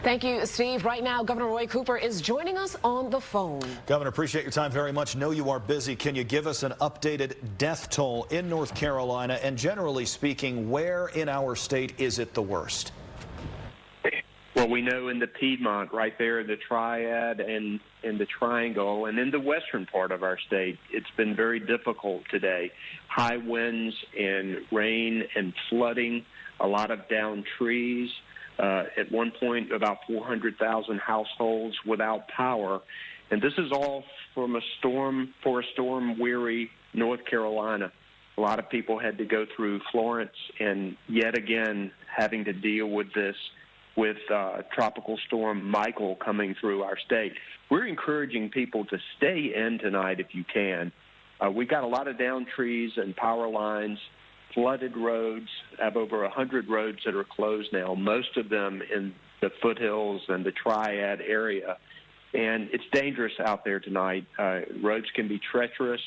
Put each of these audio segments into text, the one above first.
Thank you, Steve. Right now, Governor Roy Cooper is joining us on the phone. Governor, appreciate your time very much. Know you are busy. Can you give us an updated death toll in North Carolina? And generally speaking, where in our state is it the worst? Well, we know in the Piedmont, right there, the Triad and in the Triangle, and in the western part of our state, it's been very difficult today. High winds and rain and flooding, a lot of downed trees. At one point, about 400,000 households without power. And this is all from a storm-weary North Carolina. A lot of people had to go through Florence and yet again having to deal with this with Tropical Storm Michael coming through our state. We're encouraging people to stay in tonight if you can. We've got a lot of downed trees and power lines, flooded roads. Have over 100 roads that are closed now, most of them in the foothills and the Triad area. And it's dangerous out there tonight. Roads can be treacherous.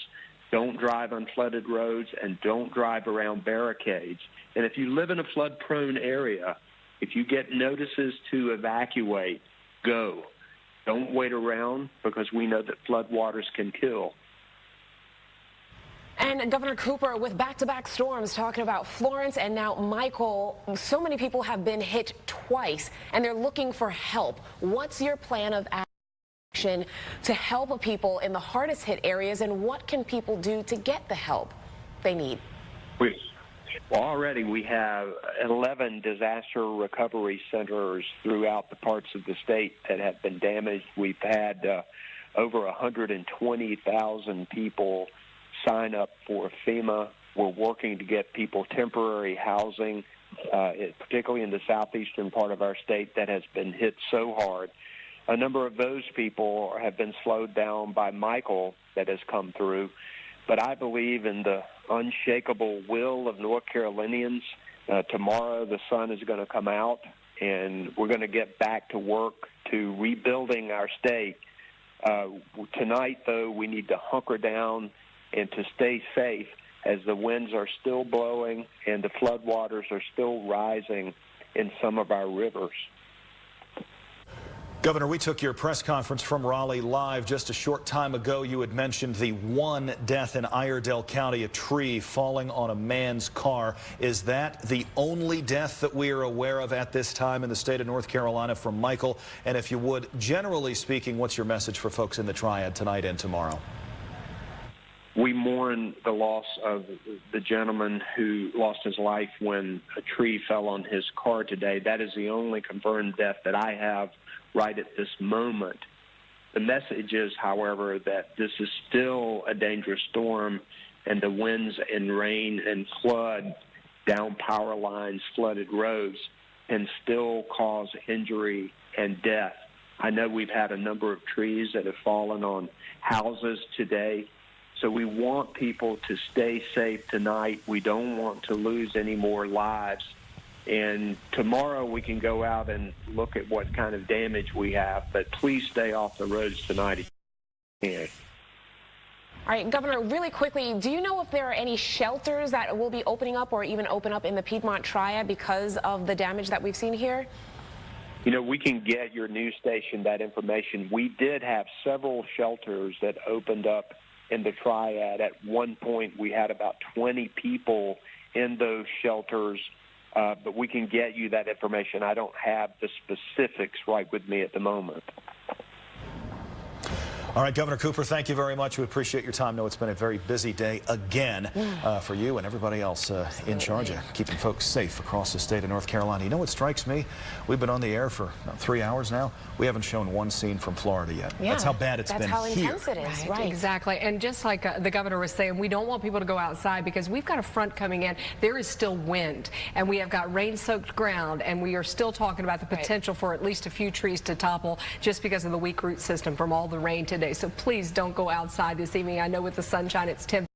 Don't drive on flooded roads and don't drive around barricades. And if you live in a flood-prone area, if you get notices to evacuate, go. Don't wait around because we know that floodwaters can kill. And Governor Cooper, with back-to-back storms talking about Florence and now Michael, so many people have been hit twice and they're looking for help. What's your plan of action to help people in the hardest hit areas, and what can people do to get the help they need? Well, already we have 11 disaster recovery centers throughout the parts of the state that have been damaged. We've had over 120,000 people sign up for FEMA. We're working to get people temporary housing, particularly in the southeastern part of our state that has been hit so hard. A number of those people have been slowed down by Michael that has come through. But I believe in the unshakable will of North Carolinians. Tomorrow the sun is going to come out, and we're going to get back to work to rebuilding our state. Tonight, though, we need to hunker down and to stay safe as the winds are still blowing and the floodwaters are still rising in some of our rivers. Governor, we took your press conference from Raleigh live just a short time ago. You had mentioned the one death in Iredell County, a tree falling on a man's car. Is that the only death that we are aware of at this time in the state of North Carolina from Michael? And if you would, generally speaking, what's your message for folks in the Triad tonight and tomorrow? We mourn the loss of the gentleman who lost his life when a tree fell on his car today. That is the only confirmed death that I have right at this moment. The message is, however, that this is still a dangerous storm, and the winds and rain and flood down power lines, flooded roads, can still cause injury and death. I know we've had a number of trees that have fallen on houses today. So we want people to stay safe tonight. We don't want to lose any more lives. And tomorrow we can go out and look at what kind of damage we have, but please stay off the roads tonight if you can. All right, Governor, really quickly, do you know if there are any shelters that will be opening up or even open up in the Piedmont Triad because of the damage that we've seen here? You know, we can get your news station that information. We did have several shelters that opened up in the Triad. At one point, we had about 20 people in those shelters, but we can get you that information. I don't have the specifics right with me at the moment. All right, Governor Cooper, thank you very much. We appreciate your time. I know it's been a very busy day again for you and everybody else in charge of keeping folks safe across the state of North Carolina. You know what strikes me? We've been on the air for about 3 hours now. We haven't shown one scene from Florida yet. Yeah, that's how bad it's been here. That's how intense it is. Right, exactly. And just like the governor was saying, we don't want people to go outside because we've got a front coming in. There is still wind, and we have got rain-soaked ground, and we are still talking about the potential for at least a few trees to topple just because of the weak root system from all the rain today. So please don't go outside this evening. I know with the sunshine it's tempting.